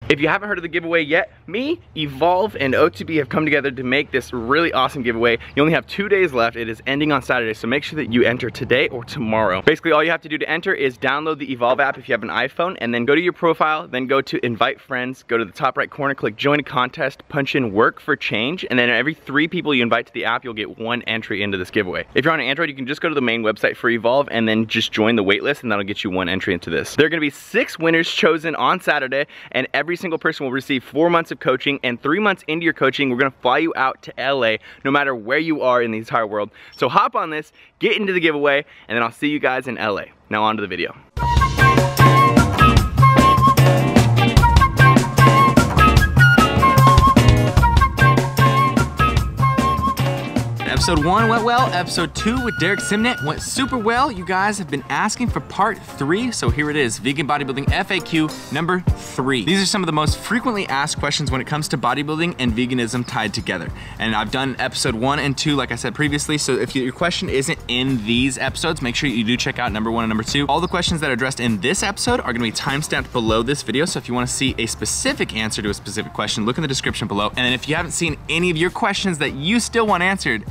If you haven't heard of the giveaway yet, me, Evolve, and OTB have come together to make this really awesome giveaway. You only have 2 days left. It is ending on Saturday, so make sure that you enter today or tomorrow. Basically, all you have to do to enter is download the Evolve app if you have an iPhone, and then go to your profile, then go to invite friends, go to the top right corner, click join a contest, punch in work for change, and then every 3 people you invite to the app, you'll get 1 entry into this giveaway. If you're on an Android, you can just go to the main website for Evolve and then just join the waitlist, and that'll get you 1 entry into this. There are gonna be 6 winners chosen on Saturday, and every single person will receive 4 months of coaching, and 3 months into your coaching, we're gonna fly you out to LA, no matter where you are in the entire world. So hop on this, get into the giveaway, and then I'll see you guys in LA. Now on to the video. Episode 1 went well, episode 2 with Derek Simnett went super well. You guys have been asking for part 3, so here it is, Vegan Bodybuilding FAQ number 3. These are some of the most frequently asked questions when it comes to bodybuilding and veganism tied together. And I've done episode 1 and 2, like I said previously, so if your question isn't in these episodes, make sure you do check out number 1 and number 2. All the questions that are addressed in this episode are gonna be timestamped below this video, so if you wanna see a specific answer to a specific question, look in the description below. And then if you haven't seen any of your questions that you still want answered,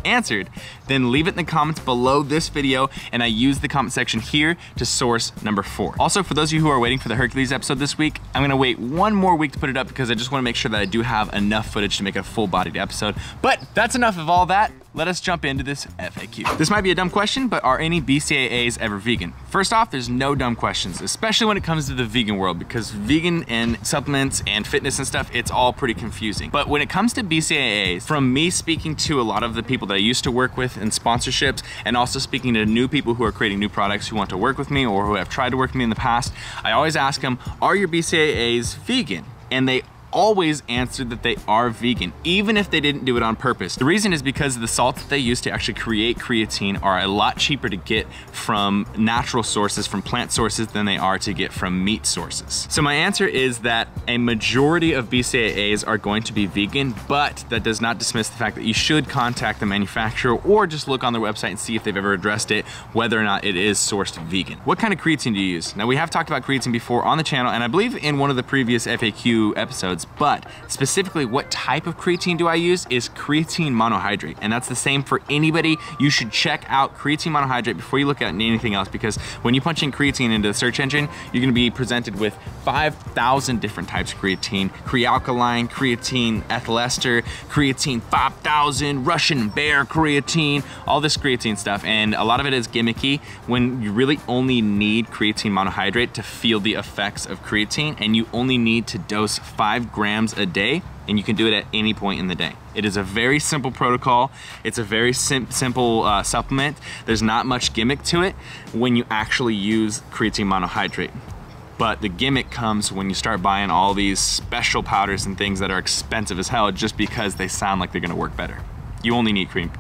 then leave it in the comments below this video, and I use the comment section here to source number 4. Also, for those of you who are waiting for the Hercules episode this week, I'm gonna wait 1 more week to put it up because I just wanna make sure that I do have enough footage to make a full-bodied episode. But that's enough of all that. Let us jump into this FAQ. This might be a dumb question, but are any BCAAs ever vegan? First off, there's no dumb questions, especially when it comes to the vegan world, because vegan and supplements and fitness and stuff, it's all pretty confusing. But when it comes to BCAAs, from me speaking to a lot of the people that I used to work with in sponsorships, and also speaking to new people who are creating new products who want to work with me or who have tried to work with me in the past, I always ask them, are your BCAAs vegan? And they always answered that they are vegan, even if they didn't do it on purpose. The reason is because the salts that they use to actually create creatine are a lot cheaper to get from natural sources, from plant sources, than they are to get from meat sources. So my answer is that a majority of BCAAs are going to be vegan, but that does not dismiss the fact that you should contact the manufacturer or just look on their website and see if they've ever addressed it, whether or not it is sourced vegan. What kind of creatine do you use? Now, we have talked about creatine before on the channel, and I believe in one of the previous FAQ episodes, but specifically what type of creatine do I use is creatine monohydrate, and that's the same for anybody. You should check out creatine monohydrate before you look at anything else, because when you punch in creatine into the search engine, you're gonna be presented with 5,000 different types of creatine: crealkaline, creatine ethyl ester, creatine 5,000, Russian bear creatine, all this creatine stuff, and a lot of it is gimmicky when you really only need creatine monohydrate to feel the effects of creatine, and you only need to dose 5 grams a day, and you can do it at any point in the day. It is a very simple protocol. It's a very simple supplement. There's not much gimmick to it when you actually use creatine monohydrate. But the gimmick comes when you start buying all these special powders and things that are expensive as hell just because they sound like they're gonna work better. You only need creatine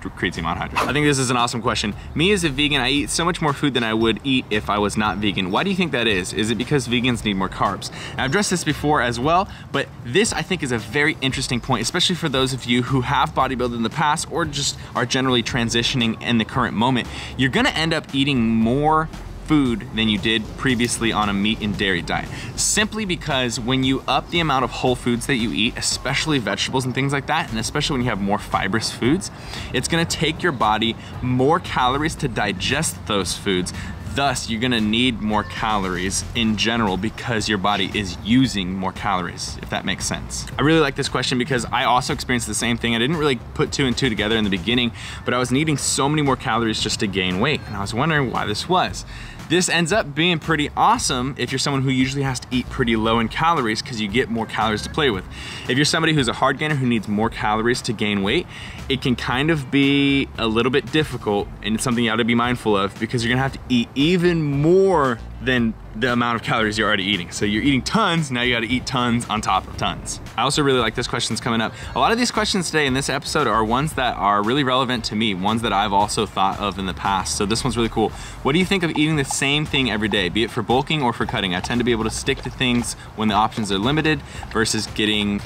monohydrate. I think this is an awesome question. Me as a vegan, I eat so much more food than I would eat if I was not vegan. Why do you think that is? Is it because vegans need more carbs? Now, I've addressed this before as well, but this I think is a very interesting point, especially for those of you who have bodybuilded in the past or just are generally transitioning in the current moment. You're gonna end up eating more food than you did previously on a meat and dairy diet, simply because when you up the amount of whole foods that you eat, especially vegetables and things like that, and especially when you have more fibrous foods, it's gonna take your body more calories to digest those foods. Thus, you're gonna need more calories in general because your body is using more calories, if that makes sense. I really like this question because I also experienced the same thing. I didn't really put 2 and 2 together in the beginning, but I was needing so many more calories just to gain weight, and I was wondering why this was. This ends up being pretty awesome if you're someone who usually has to eat pretty low in calories because you get more calories to play with. If you're somebody who's a hard gainer who needs more calories to gain weight, it can kind of be a little bit difficult, and it's something you have to be mindful of because you're gonna have to eat even more than the amount of calories you're already eating. So you're eating tons, now you gotta eat tons on top of tons. I also really like this questions coming up. A lot of these questions today in this episode are ones that are really relevant to me, ones that I've also thought of in the past. So this one's really cool. What do you think of eating the same thing every day, be it for bulking or for cutting? I tend to be able to stick to things when the options are limited versus getting...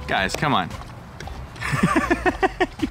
Guys, come on.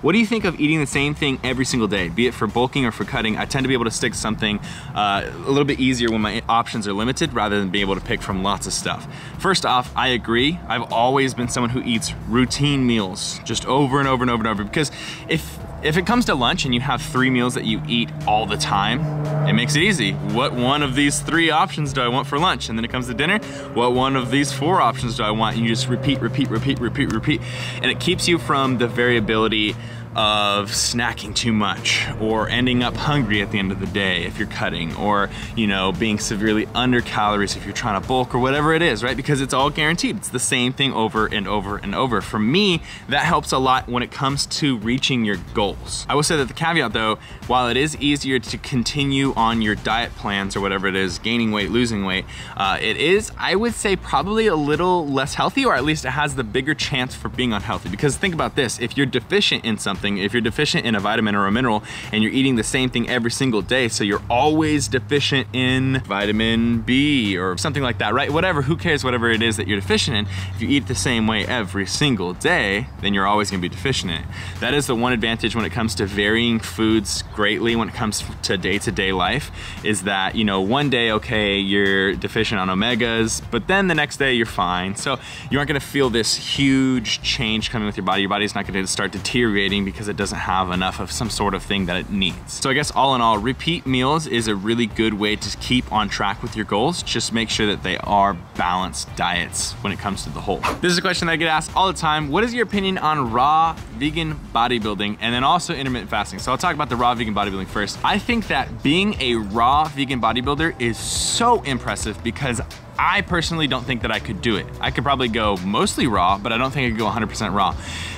What do you think of eating the same thing every single day, be it for bulking or for cutting? I tend to be able to stick to something a little bit easier when my options are limited rather than being able to pick from lots of stuff. First off, I agree. I've always been someone who eats routine meals just over and over and over and over, because if it comes to lunch and you have 3 meals that you eat all the time, it makes it easy. What one of these 3 options do I want for lunch? And then it comes to dinner, what one of these 4 options do I want? And you just repeat, repeat, repeat, repeat, repeat. And it keeps you from the variability of snacking too much or ending up hungry at the end of the day if you're cutting, or you know, being severely under calories if you're trying to bulk or whatever it is, right? Because it's all guaranteed. It's the same thing over and over and over. For me, that helps a lot when it comes to reaching your goals. I will say that the caveat though, while it is easier to continue on your diet plans or whatever it is, gaining weight, losing weight, it is, I would say, probably a little less healthy, or at least it has the bigger chance for being unhealthy. Because think about this, if you're deficient in something, if you're deficient in a vitamin or a mineral and you're eating the same thing every single day, so you're always deficient in vitamin B or something like that, right? Whatever, who cares, whatever it is that you're deficient in, if you eat the same way every single day, then you're always gonna be deficient in it. That is the one advantage when it comes to varying foods greatly when it comes to day-to-day life, is that, you know, one day, okay, you're deficient on omegas, but then the next day you're fine. So you aren't gonna feel this huge change coming with your body. Your body's not gonna start deteriorating because it doesn't have enough of some sort of thing that it needs. So I guess all in all, repeat meals is a really good way to keep on track with your goals. Just make sure that they are balanced diets when it comes to the whole. This is a question that I get asked all the time. What is your opinion on raw vegan bodybuilding and then also intermittent fasting? So I'll talk about the raw vegan bodybuilding first. I think that being a raw vegan bodybuilder is so impressive because I personally don't think that I could do it. I could probably go mostly raw, but I don't think I could go 100% raw.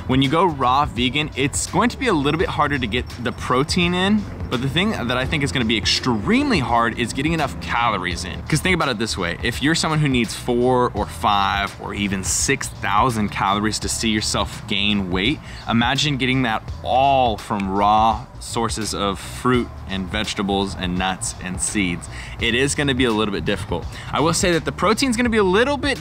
When you go raw vegan, it's going to be a little bit harder to get the protein in, but the thing that I think is gonna be extremely hard is getting enough calories in. Because think about it this way, if you're someone who needs 4 or 5 or even 6,000 calories to see yourself gain weight, imagine getting that all from raw sources of fruit and vegetables and nuts and seeds. It is gonna be a little bit difficult. I will say that the protein is gonna be a little bit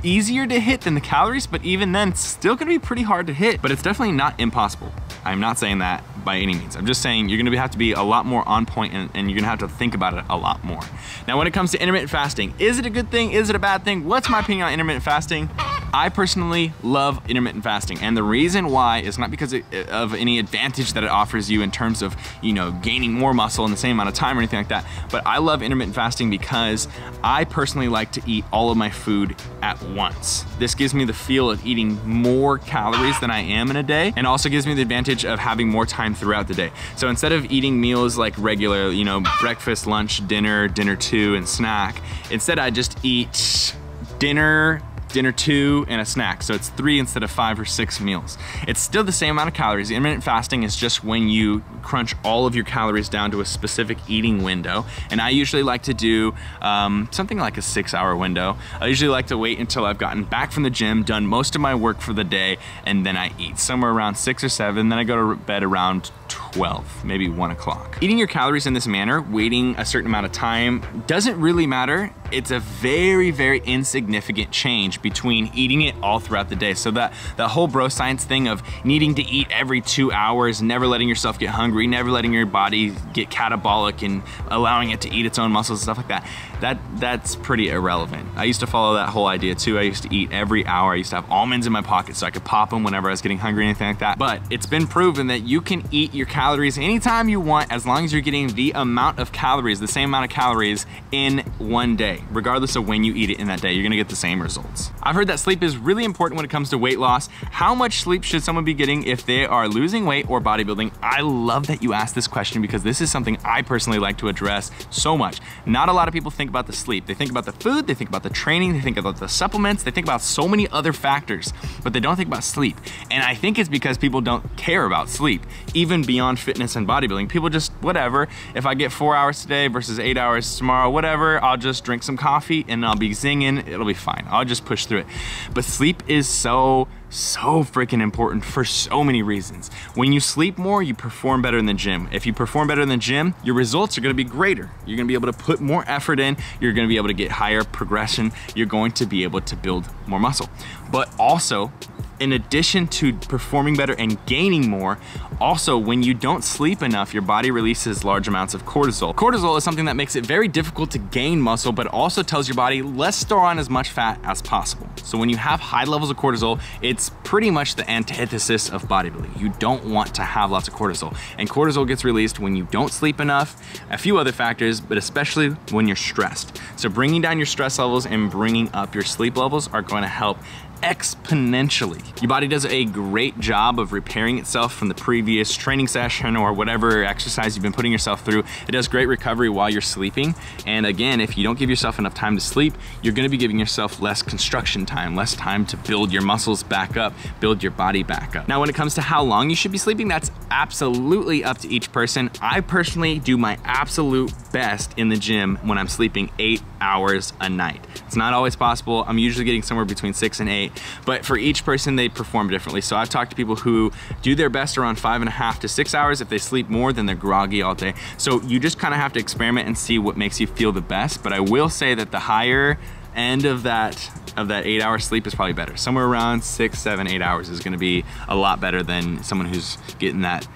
easier to hit than the calories, but even then, it's still gonna be pretty hard to hit, but it's definitely not impossible. I'm not saying that by any means. I'm just saying you're gonna have to be a lot more on point, and you're gonna have to think about it a lot more. Now, when it comes to intermittent fasting, is it a good thing? Is it a bad thing? What's my opinion on intermittent fasting? I personally love intermittent fasting, and the reason why is not because of any advantage that it offers you in terms of, you know, gaining more muscle in the same amount of time or anything like that, but I love intermittent fasting because I personally like to eat all of my food at once. This gives me the feel of eating more calories than I am in a day, and also gives me the advantage of having more time throughout the day. So instead of eating meals like regular, you know, breakfast, lunch, dinner, dinner 2, and snack, instead I just eat dinner 2, and a snack. So it's 3 instead of 5 or 6 meals. It's still the same amount of calories. Intermittent fasting is just when you crunch all of your calories down to a specific eating window. And I usually like to do something like a 6-hour window. I usually like to wait until I've gotten back from the gym, done most of my work for the day, and then I eat somewhere around 6 or 7. Then I go to bed around 12, maybe 1 o'clock. Eating your calories in this manner, waiting a certain amount of time, doesn't really matter. It's a very, very insignificant change between eating it all throughout the day. So that whole bro science thing of needing to eat every 2 hours, never letting yourself get hungry, never letting your body get catabolic and allowing it to eat its own muscles and stuff like that, that's pretty irrelevant. I used to follow that whole idea too. I used to eat every hour. I used to have almonds in my pocket so I could pop them whenever I was getting hungry or anything like that. But it's been proven that you can eat your calories anytime you want as long as you're getting the amount of calories, the same amount of calories in one day. Regardless of when you eat it in that day, you're gonna get the same results. I've heard that sleep is really important when it comes to weight loss. How much sleep should someone be getting if they are losing weight or bodybuilding? I love that you asked this question because this is something I personally like to address so much. Not a lot of people think about the sleep. They think about the food, they think about the training, they think about the supplements, they think about so many other factors, but they don't think about sleep. And I think it's because people don't care about sleep, even beyond fitness and bodybuilding. People just, whatever, if I get 4 hours today versus 8 hours tomorrow, whatever, I'll just drink some coffee and I'll be zinging, it'll be fine. I'll just push through it. But sleep is so freaking important for so many reasons. When you sleep more, you perform better in the gym. If you perform better in the gym, your results are gonna be greater. You're gonna be able to put more effort in, you're gonna be able to get higher progression, you're going to be able to build more muscle. But also, in addition to performing better and gaining more, also when you don't sleep enough, your body releases large amounts of cortisol. Cortisol is something that makes it very difficult to gain muscle, but also tells your body, let's store on as much fat as possible. So when you have high levels of cortisol, it's pretty much the antithesis of bodybuilding. You don't want to have lots of cortisol. And cortisol gets released when you don't sleep enough, a few other factors, but especially when you're stressed. So bringing down your stress levels and bringing up your sleep levels are going to help exponentially. Your body does a great job of repairing itself from the previous training session or whatever exercise you've been putting yourself through. It does great recovery while you're sleeping. And again, if you don't give yourself enough time to sleep, you're gonna be giving yourself less construction time, less time to build your muscles back up, build your body back up. Now, when it comes to how long you should be sleeping, that's absolutely up to each person. I personally do my absolute best in the gym when I'm sleeping 8 hours a night. It's not always possible. I'm usually getting somewhere between 6 and 8. But for each person, they perform differently. So I've talked to people who do their best around 5.5 to 6 hours. If they sleep more, then they're groggy all day. So you just kind of have to experiment and see what makes you feel the best. But I will say that the higher end of that 8 hour sleep is probably better. Somewhere around 6, 7, 8 hours is gonna be a lot better than someone who's getting that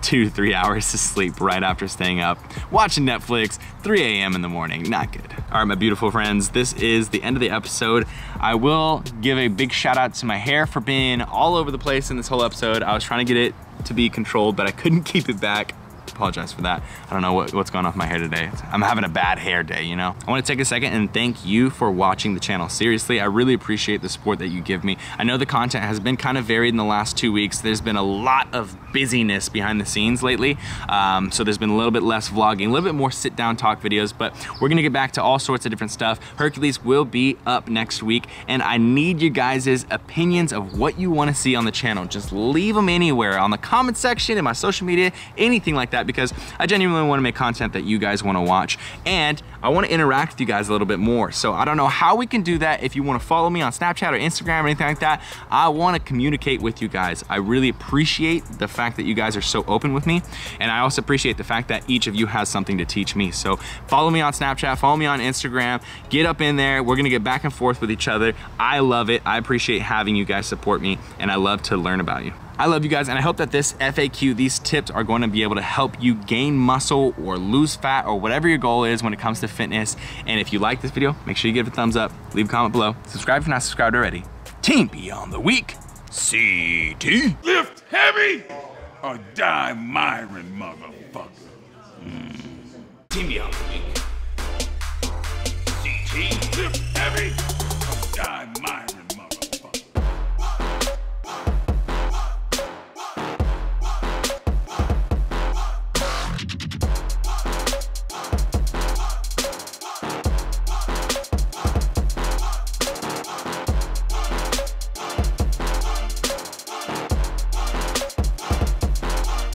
2 to 3 hours to sleep right after staying up, watching Netflix, 3 a.m. in the morning. Not good. All right, my beautiful friends, this is the end of the episode. I will give a big shout out to my hair for being all over the place in this whole episode. I was trying to get it to be controlled, but I couldn't keep it back. Apologize for that. I don't know what's going on with my hair today. I'm having a bad hair day, you know? I want to take a second and thank you for watching the channel. Seriously, I really appreciate the support that you give me. I know the content has been kind of varied in the last 2 weeks. There's been a lot of busyness behind the scenes lately. So there's been a little bit less vlogging, a little bit more sit down talk videos, but we're gonna get back to all sorts of different stuff. Hercules will be up next week, and I need you guys' opinions of what you wanna see on the channel. Just leave them anywhere, on the comment section, in my social media, anything like that, because I genuinely wanna make content that you guys wanna watch, and I wanna interact with you guys a little bit more. So I don't know how we can do that. If you wanna follow me on Snapchat or Instagram or anything like that, I wanna communicate with you guys. I really appreciate the fact that you guys are so open with me, and I also appreciate the fact that each of you has something to teach me. So follow me on Snapchat, follow me on Instagram, get up in there. We're gonna get back and forth with each other. I love it. I appreciate having you guys support me, and I love to learn about you. I love you guys, and I hope that this FAQ, these tips are going to be able to help you gain muscle or lose fat or whatever your goal is when it comes to fitness. And if you like this video, make sure you give it a thumbs up, leave a comment below, subscribe if you're not subscribed already. Team Beyond the Week, CT. Lift heavy or die Myron, motherfucker. Team Beyond the Week.